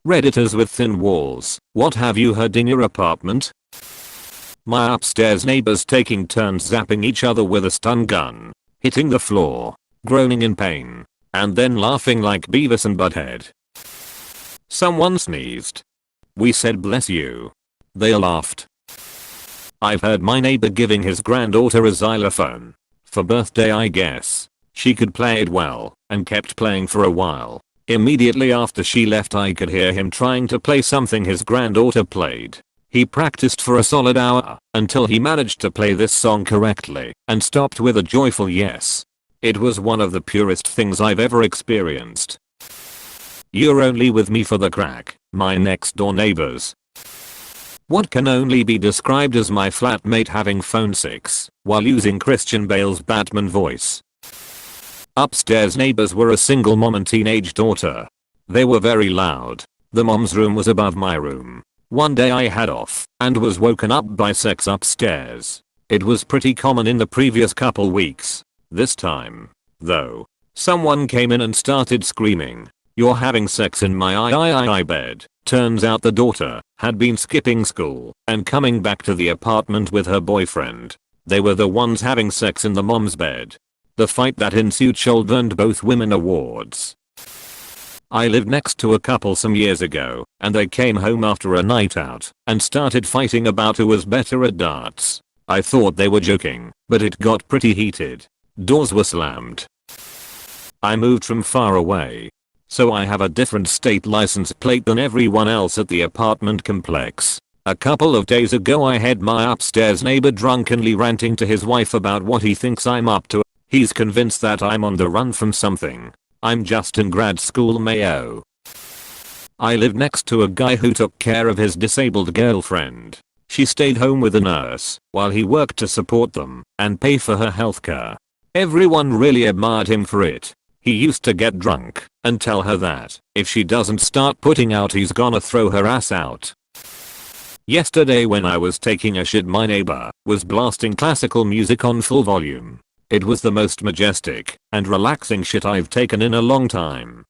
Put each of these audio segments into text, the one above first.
Redditors with thin walls, what have you heard in your apartment? My upstairs neighbors taking turns zapping each other with a stun gun, hitting the floor, groaning in pain, and then laughing like Beavis and Butthead. Someone sneezed. We said bless you. They laughed. I've heard my neighbor giving his granddaughter a xylophone. For birthday I guess. She could play it well, and kept playing for a while. Immediately after she left I could hear him trying to play something his granddaughter played. He practiced for a solid hour, until he managed to play this song correctly, and stopped with a joyful yes. It was one of the purest things I've ever experienced. You're only with me for the crack, my next door neighbors. What can only be described as my flatmate having phone sex, while using Christian Bale's Batman voice. Upstairs neighbors were a single mom and teenage daughter. They were very loud. The mom's room was above my room. One day I had off, and was woken up by sex upstairs. It was pretty common in the previous couple weeks. This time, though, someone came in and started screaming, "You're having sex in my I bed." Turns out the daughter had been skipping school and coming back to the apartment with her boyfriend. They were the ones having sex in the mom's bed. The fight that ensued should have earned both women awards. I lived next to a couple some years ago, and they came home after a night out and started fighting about who was better at darts. I thought they were joking, but it got pretty heated. Doors were slammed. I moved from far away, so I have a different state license plate than everyone else at the apartment complex. A couple of days ago I had my upstairs neighbor drunkenly ranting to his wife about what he thinks I'm up to. He's convinced that I'm on the run from something. I'm just in grad school, mayo. I lived next to a guy who took care of his disabled girlfriend. She stayed home with a nurse while he worked to support them and pay for her healthcare. Everyone really admired him for it. He used to get drunk and tell her that if she doesn't start putting out he's gonna throw her ass out. Yesterday when I was taking a shit my neighbor was blasting classical music on full volume. It was the most majestic and relaxing shit I've taken in a long time.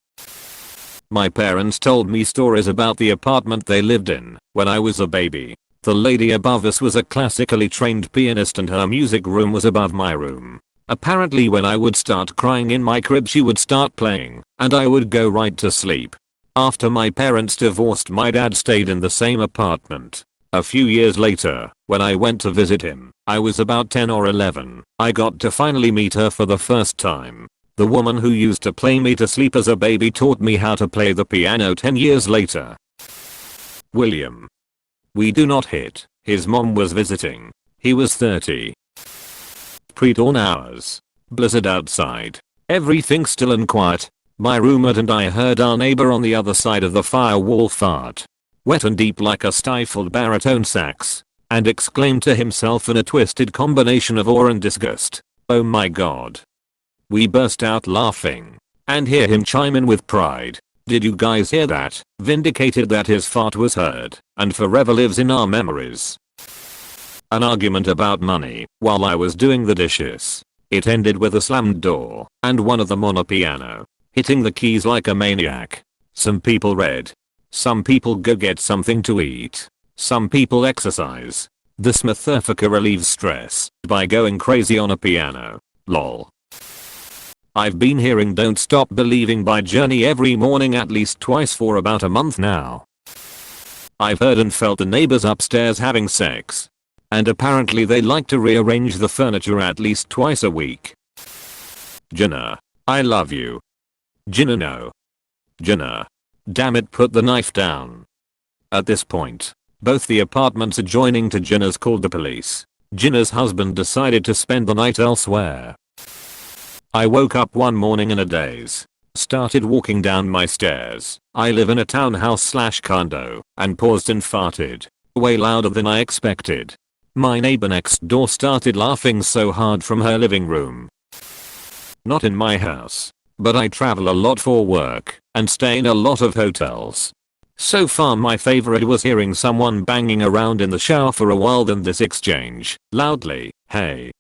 My parents told me stories about the apartment they lived in when I was a baby. The lady above us was a classically trained pianist and her music room was above my room. Apparently when I would start crying in my crib she would start playing and I would go right to sleep. After my parents divorced my dad stayed in the same apartment. A few years later, when I went to visit him, I was about 10 or 11. I got to finally meet her for the first time. The woman who used to play me to sleep as a baby taught me how to play the piano 10 years later. William. We do not hit. His mom was visiting. He was 30. Pre-dawn hours. Blizzard outside. Everything still and quiet. My roommate and I heard our neighbor on the other side of the firewall fart. Wet and deep like a stifled baritone sax. And exclaimed to himself in a twisted combination of awe and disgust, "Oh my god." We burst out laughing. And hear him chime in with pride, "Did you guys hear that?" Vindicated that his fart was heard and forever lives in our memories. An argument about money while I was doing the dishes. It ended with a slammed door and one of them on a piano, hitting the keys like a maniac. Some people read. Some people go get something to eat. Some people exercise. This motherfucker relieves stress by going crazy on a piano. Lol. I've been hearing Don't Stop Believing by Journey every morning at least twice for about a month now. I've heard and felt the neighbors upstairs having sex. And apparently they like to rearrange the furniture at least twice a week. Jenna. I love you. Jenna no. Jenna. Damn it, put the knife down. At this point, both the apartments adjoining to Jenna's called the police. Jenna's husband decided to spend the night elsewhere. I woke up one morning in a daze. Started walking down my stairs. I live in a townhouse/condo and paused and farted. Way louder than I expected. My neighbor next door started laughing so hard from her living room. Not in my house, but I travel a lot for work and stay in a lot of hotels. So far my favorite was hearing someone banging around in the shower for a while, then this exchange, loudly, "Hey.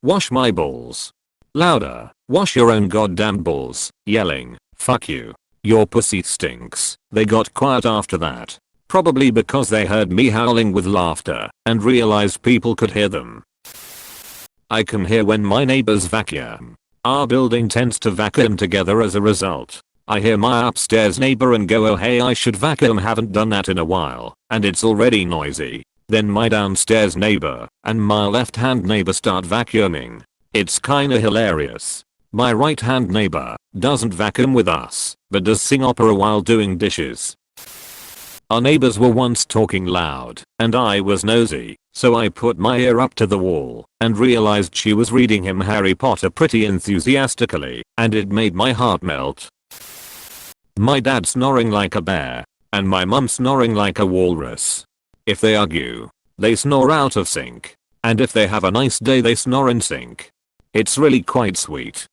Wash my balls." Louder, "Wash your own goddamn balls," yelling, "Fuck you. "Your pussy stinks." They got quiet after that. Probably because they heard me howling with laughter and realized people could hear them. I can hear when my neighbors vacuum. Our building tends to vacuum together as a result. I hear my upstairs neighbor and go, "Oh hey, I should vacuum, haven't done that in a while," and it's already noisy. Then my downstairs neighbor and my left hand neighbor start vacuuming. It's kinda hilarious. My right hand neighbor doesn't vacuum with us, but does sing opera while doing dishes. Our neighbors were once talking loud, and I was nosy, so I put my ear up to the wall and realized she was reading him Harry Potter pretty enthusiastically, and it made my heart melt. My dad snoring like a bear, and my mum snoring like a walrus. If they argue, they snore out of sync, and if they have a nice day they snore in sync. It's really quite sweet.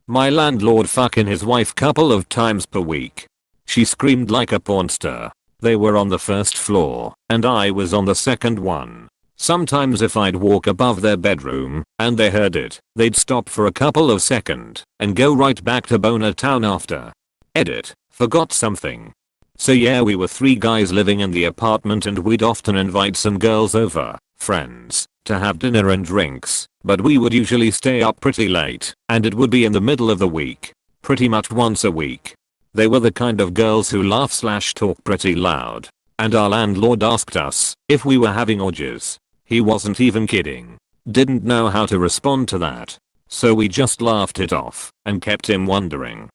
My landlord fucking his wife couple of times per week. She screamed like a porn star. They were on the first floor, and I was on the second one. Sometimes if I'd walk above their bedroom, and they heard it, they'd stop for a couple of seconds, and go right back to Boner Town after. Edit, forgot something. So yeah, we were 3 guys living in the apartment and we'd often invite some girls over, friends, to have dinner and drinks, but we would usually stay up pretty late, and it would be in the middle of the week. Pretty much once a week. They were the kind of girls who laugh/talk pretty loud, and our landlord asked us if we were having orgies. He wasn't even kidding. Didn't know how to respond to that. So we just laughed it off and kept him wondering.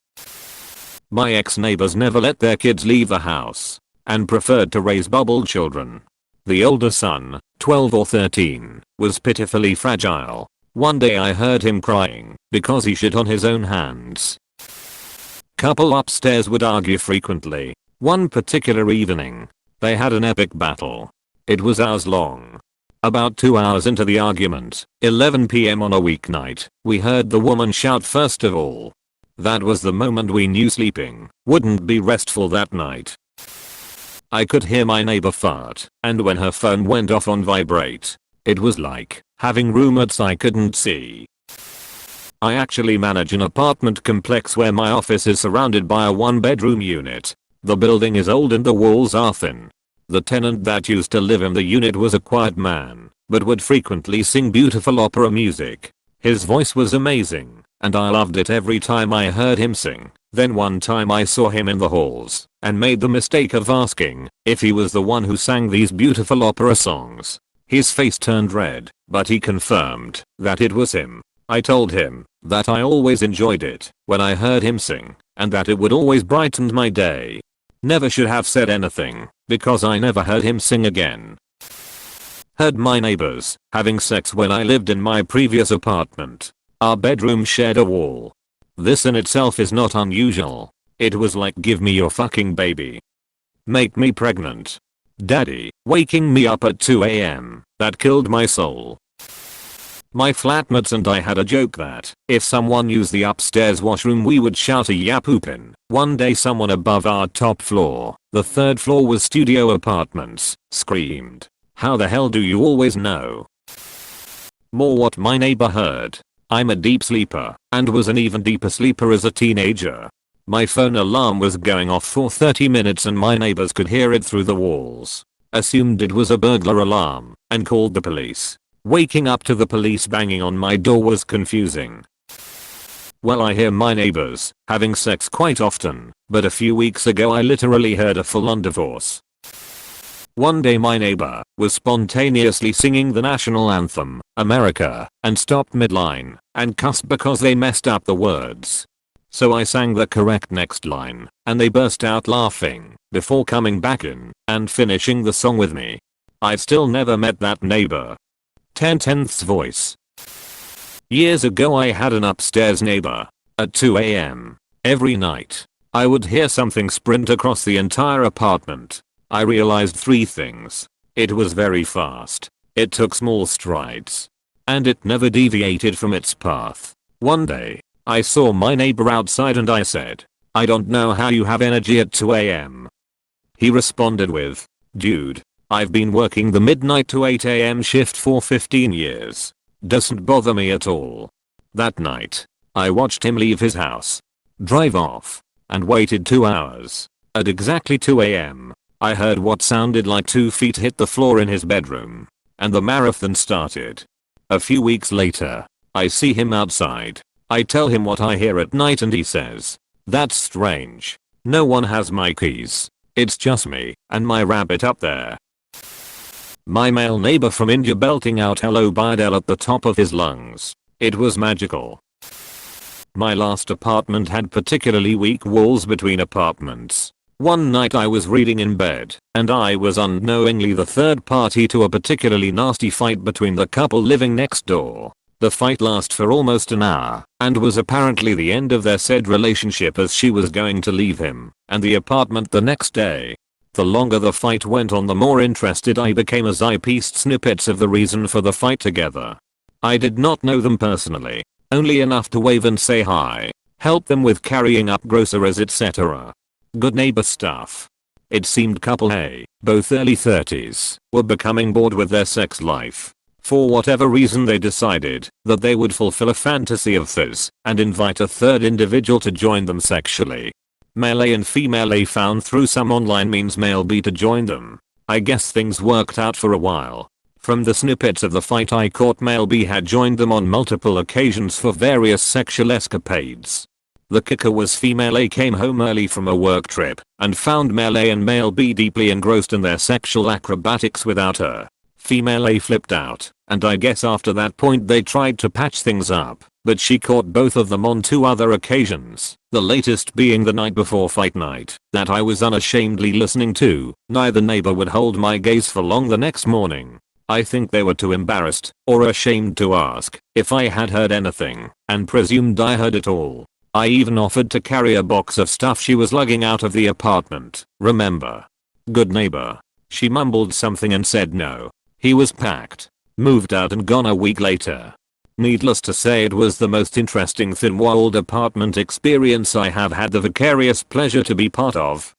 My ex-neighbors never let their kids leave the house and preferred to raise bubble children. The older son, 12 or 13, was pitifully fragile. One day I heard him crying because he shit on his own hands. Couple upstairs would argue frequently. One particular evening, they had an epic battle. It was hours long. About 2 hours into the argument, 11 PM on a weeknight, we heard the woman shout first of all. That was the moment we knew sleeping wouldn't be restful that night. I could hear my neighbor fart, and when her phone went off on vibrate, it was like having roommates I couldn't see. I actually manage an apartment complex where my office is surrounded by a 1-bedroom unit. The building is old and the walls are thin. The tenant that used to live in the unit was a quiet man, but would frequently sing beautiful opera music. His voice was amazing, and I loved it every time I heard him sing. Then one time I saw him in the halls, and made the mistake of asking if he was the one who sang these beautiful opera songs. His face turned red, but he confirmed that it was him. I told him that I always enjoyed it when I heard him sing, and that it would always brighten my day. Never should have said anything, because I never heard him sing again. Heard my neighbors having sex when I lived in my previous apartment. Our bedroom shared a wall. This in itself is not unusual. It was like, "Give me your fucking baby. Make me pregnant. Daddy," waking me up at 2 AM. That killed my soul. My flatmates and I had a joke that if someone used the upstairs washroom we would shout a "Yapoopin." One day someone above our top floor, the 3rd floor was studio apartments, screamed, "How the hell do you always know?" More what my neighbor heard. I'm a deep sleeper and was an even deeper sleeper as a teenager. My phone alarm was going off for 30 minutes and my neighbors could hear it through the walls. Assumed it was a burglar alarm and called the police. Waking up to the police banging on my door was confusing. Well, I hear my neighbors having sex quite often, but a few weeks ago I literally heard a full-on divorce. One day my neighbor was spontaneously singing the national anthem, "America," and stopped midline and cussed because they messed up the words. So I sang the correct next line, and they burst out laughing before coming back in and finishing the song with me. I've still never met that neighbor. 10/10ths voice. Years ago I had an upstairs neighbor. At 2 AM every night, I would hear something sprint across the entire apartment. I realized 3 things. It was very fast. It took small strides. And it never deviated from its path. One day, I saw my neighbor outside and I said, "I don't know how you have energy at 2 AM. He responded with, "Dude, I've been working the midnight to 8 AM shift for 15 years. Doesn't bother me at all." That night, I watched him leave his house, drive off, and waited 2 hours. At exactly 2 a.m., I heard what sounded like 2 feet hit the floor in his bedroom. And the marathon started. A few weeks later, I see him outside. I tell him what I hear at night and he says, "That's strange. No one has my keys. It's just me and my rabbit up there." My male neighbor from India belting out "Hello Bidel" at the top of his lungs. It was magical. My last apartment had particularly weak walls between apartments. One night I was reading in bed, and I was unknowingly the third party to a particularly nasty fight between the couple living next door. The fight lasted for almost an hour, and was apparently the end of their said relationship, as she was going to leave him and the apartment the next day. The longer the fight went on, the more interested I became as I pieced snippets of the reason for the fight together. I did not know them personally, only enough to wave and say hi, help them with carrying up groceries, etc. Good neighbor stuff. It seemed couple A, both early 30s, were becoming bored with their sex life. For whatever reason they decided that they would fulfill a fantasy of theirs and invite a third individual to join them sexually. Male A and female A found through some online means male B to join them. I guess things worked out for a while. From the snippets of the fight I caught, male B had joined them on multiple occasions for various sexual escapades. The kicker was female A came home early from a work trip and found male A and male B deeply engrossed in their sexual acrobatics without her. Female A flipped out, and I guess after that point they tried to patch things up, but she caught both of them on 2 other occasions, the latest being the night before fight night that I was unashamedly listening to. Neither neighbor would hold my gaze for long the next morning. I think they were too embarrassed or ashamed to ask if I had heard anything, and presumed I heard it all. I even offered to carry a box of stuff she was lugging out of the apartment. Remember? Good neighbor. She mumbled something and said no. He was packed, moved out and gone a week later. Needless to say, it was the most interesting thin-walled apartment experience I have had the vicarious pleasure to be part of.